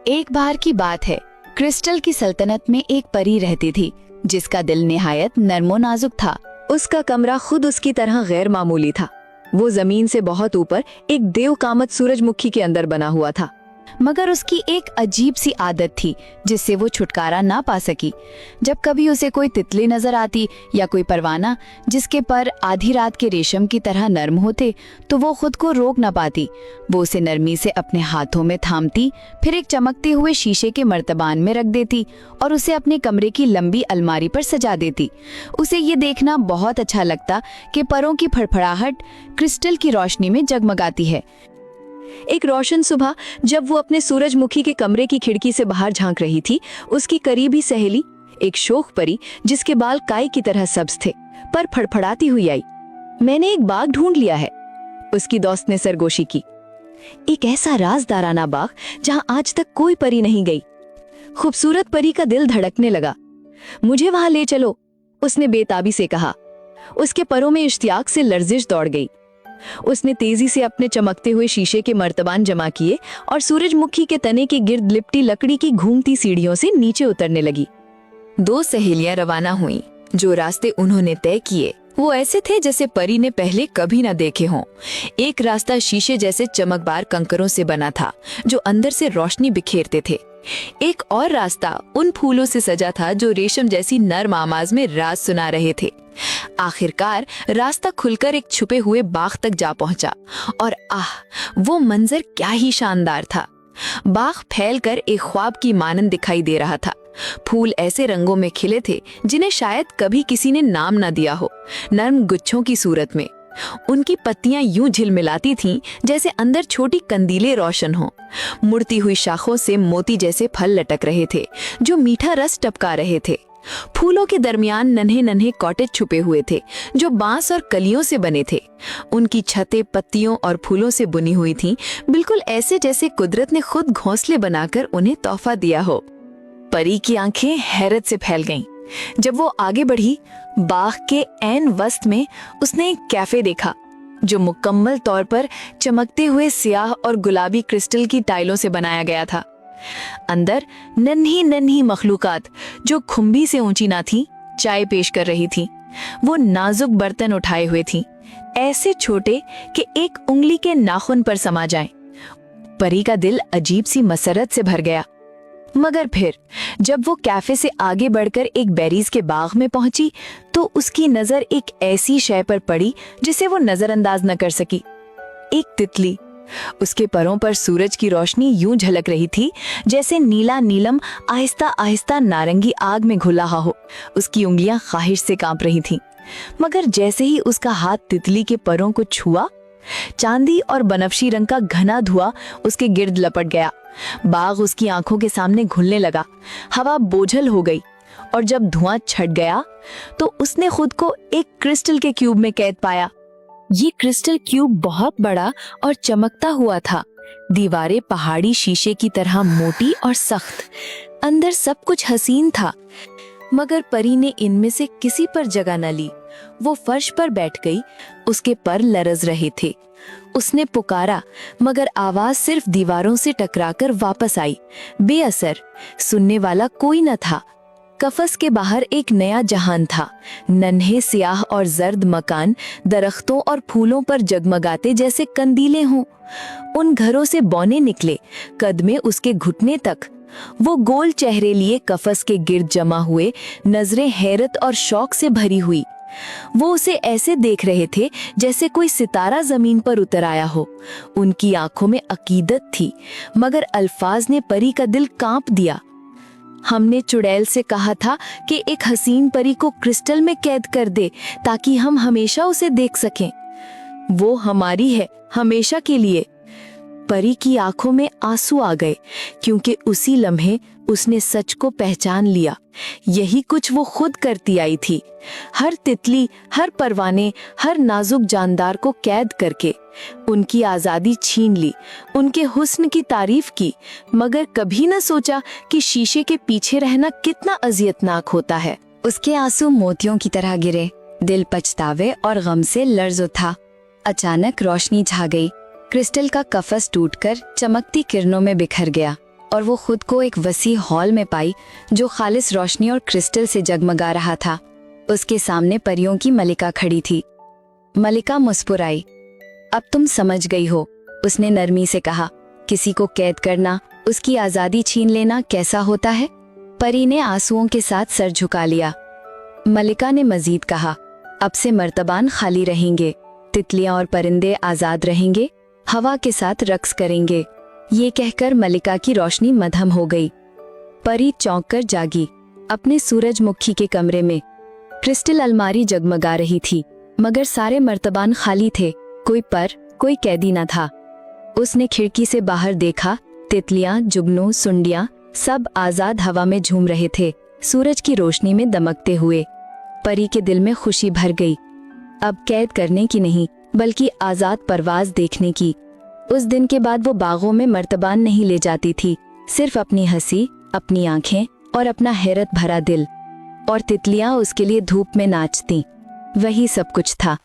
एक बार की बात है, क्रिस्टल की सल्तनत में एक परी रहती थी जिसका दिल निहायत नर्मो नाजुक था। उसका कमरा खुद उसकी तरह गैर मामूली था। वो जमीन से बहुत ऊपर एक देव कामत सूरजमुखी के अंदर बना हुआ था। मगर उसकी एक अजीब सी आदत थी जिससे वो छुटकारा ना पा सकी। जब कभी उसे कोई तितली नजर आती या कोई परवाना जिसके पर आधी रात के रेशम की तरह नर्म होते, तो वो खुद को रोक ना पाती। वो उसे नरमी से अपने हाथों में थामती, फिर एक चमकते हुए शीशे के मर्तबान में रख देती और उसे अपने कमरे की लंबी अलमारी पर सजा देती। उसे ये देखना बहुत अच्छा लगता कि परों की फड़फड़ाहट क्रिस्टल की रोशनी में जगमगाती है। एक रोशन सुबह जब वो अपने सूरजमुखी के कमरे की खिड़की से बाहर झांक रही थी, उसकी करीबी सहेली, एक शोख परी जिसके बाल काई की तरह सब्ज थे, पर फड़फड़ाती हुई आई। मैंने एक बाग ढूंढ लिया है, उसकी दोस्त ने सरगोशी की। एक ऐसा राजदाराना बाग जहां आज तक कोई परी नहीं गई। खूबसूरत परी का दिल धड़कने लगा। मुझे वहां ले चलो, उसने बेताबी से कहा। उसके परों में इश्तियाक से लर्जिश दौड़ गई। उसने तेजी से अपने चमकते हुए शीशे के मर्तबान जमा किए और सूरजमुखी के तने के गिर्द लिपटी लकड़ी की घूमती सीढ़ियों से नीचे उतरने लगी। दो सहेलियां रवाना हुईं। जो रास्ते उन्होंने तय किए वो ऐसे थे जैसे परी ने पहले कभी न देखे हों। एक रास्ता शीशे जैसे चमकदार कंकरों से बना था जो अंदर से रोशनी बिखेरते थे। एक और रास्ता उन फूलों से सजा था जो रेशम जैसी नर्म आवाज में राज सुना रहे थे। आखिरकार रास्ता खुलकर एक छुपे हुए बाग तक जा पहुंचा और वो मंजर क्या ही शानदार था। बाग फैलकर एक ख्वाब की मानंद दिखाई दे रहा था। फूल ऐसे रंगों में खिले थे जिन्हें शायद कभी किसी ने नाम न दिया हो, नर्म गुच्छों की सूरत में। उनकी पत्तियां यूं झिलमिलाती थीं जैसे अंदर छोटी कंदीलें रोशन हों। मुड़ती हुई शाखों से मोती जैसे फल लटक रहे थे जो मीठा रस टपका रहे थे। फूलों के दरमियान नन्हे नन्हे कॉटेज छुपे हुए थे जो बांस और कलियों से बने थे। उनकी छतें पत्तियों और फूलों से बुनी हुई थीं, बिल्कुल ऐसे जैसे कुदरत ने खुद घोंसले बनाकर उन्हें तोहफा दिया हो। परी की आंखें हैरत से फैल गईं। जब वो आगे बढ़ी, बाग के ऐन वस्त में उसने एक कैफे देखा जो मुकम्मल तौर पर चमकते हुए सियाह और गुलाबी क्रिस्टल की टाइलों से बनाया गया था। अंदर नन्ही नन्ही मखलूकात जो खुम्बी से ऊंची ना थी, चाय पेश कर रही थी। वो नाजुक बर्तन उठाए हुए थी, ऐसे छोटे कि एक उंगली के नाखून पर समा जाएं। परी का दिल अजीब सी मसरत से भर गया। मगर फिर जब वो कैफे से आगे बढ़कर एक बेरीज के बाग में पहुंची तो उसकी नजर एक ऐसी शय पर पड़ी जिसे वो नजरअंदाज न कर सकी। एक तितली। उसके परों पर सूरज की रोशनी यूं झलक रही थी जैसे नीला नीलम आहिस्ता आहिस्ता नारंगी आग में घुला हो। उसकी उंगलियां ख्वाहिश से कांप रही थीं। मगर जैसे ही उसका हाथ तितली के परों को छुआ, चांदी और बनफशी रंग का घना धुआं उसके गिर्द लपट गया। बाग उसकी आंखों के सामने घुलने लगा। हवा बोझल हो गई और जब धुआं छट गया तो उसने खुद को एक क्रिस्टल के क्यूब में कैद पाया। ये क्रिस्टल क्यूब बहुत बड़ा और चमकता हुआ था। दीवारें पहाड़ी शीशे की तरह मोटी और सख्त। अंदर सब कुछ हसीन था, मगर परी ने इनमें से किसी पर जगह न ली। वो फर्श पर बैठ गई। उसके पर लरज रहे थे। उसने पुकारा, मगर आवाज सिर्फ दीवारों से टकराकर वापस आई, बेअसर। सुनने वाला कोई न था। कफस के बाहर एक नया जहान था। नन्हे सियाह और जर्द मकान दरख्तों और फूलों पर जगमगाते जैसे कंदीलें हों। उन घरों से बौने निकले, कद में उसके घुटने तक। वो गोल चेहरे लिए कफस के गिर्द जमा हुए, नजरें हैरत और शौक से भरी हुई। वो उसे ऐसे देख रहे थे जैसे कोई सितारा जमीन पर उतर आया हो। उनकी आंखों में अकीदत थी, मगर अल्फाज ने परी का दिल कांप दिया। हमने चुड़ैल से कहा था कि एक हसीन परी को क्रिस्टल में कैद कर दे ताकि हम हमेशा उसे देख सकें। वो हमारी है, हमेशा के लिए। परी की आंखों में आंसू आ गए क्योंकि उसी लम्हे उसने सच को पहचान लिया। यही कुछ वो खुद करती आई थी, हर तितली, हर परवाने, हर नाजुक जानदार को कैद करके। उनकी आजादी छीन ली, उनके हुस्न की तारीफ की, मगर कभी न सोचा कि शीशे के पीछे रहना कितना अजियतनाक होता है। उसके आंसू मोतियों की तरह गिरे। दिल पछतावे और गम से लर्ज उठा। अचानक रोशनी छा गई। क्रिस्टल का कफस टूटकर चमकती किरणों में बिखर गया। और वो खुद को एक वसी हॉल में पाई जो खालिस रोशनी और क्रिस्टल से जगमगा रहा था। उसके सामने परियों की मलिका खड़ी थी। मलिका मुस्कुराई। अब तुम समझ गई हो, उसने नरमी से कहा। किसी को कैद करना, उसकी आजादी छीन लेना कैसा होता है? परी ने आंसुओं के साथ सर झुका लिया। मलिका ने मजीद कहा, अब से मर्तबान खाली रहेंगे, तितलियां और परिंदे आजाद रहेंगे, हवा के साथ रक्स करेंगे। ये कहकर मलिका की रोशनी मध्यम हो गई। परी चौंक कर जागी। अपने सूरजमुखी के कमरे में क्रिस्टल अलमारी जगमगा रही थी, मगर सारे मर्तबान खाली थे। कोई पर, कोई कैदी न था। उसने खिड़की से बाहर देखा। तितलियां, जुगनू, सुंडियां सब आजाद हवा में झूम रहे थे, सूरज की रोशनी में दमकते हुए। परी के दिल में खुशी भर गई। अब कैद करने की नहीं, बल्कि आजाद परवाज देखने की। उस दिन के बाद वो बागों में मर्तबान नहीं ले जाती थी, सिर्फ अपनी हंसी, अपनी आंखें और अपना हैरत भरा दिल। और तितलियां उसके लिए धूप में नाचती। वही सब कुछ था।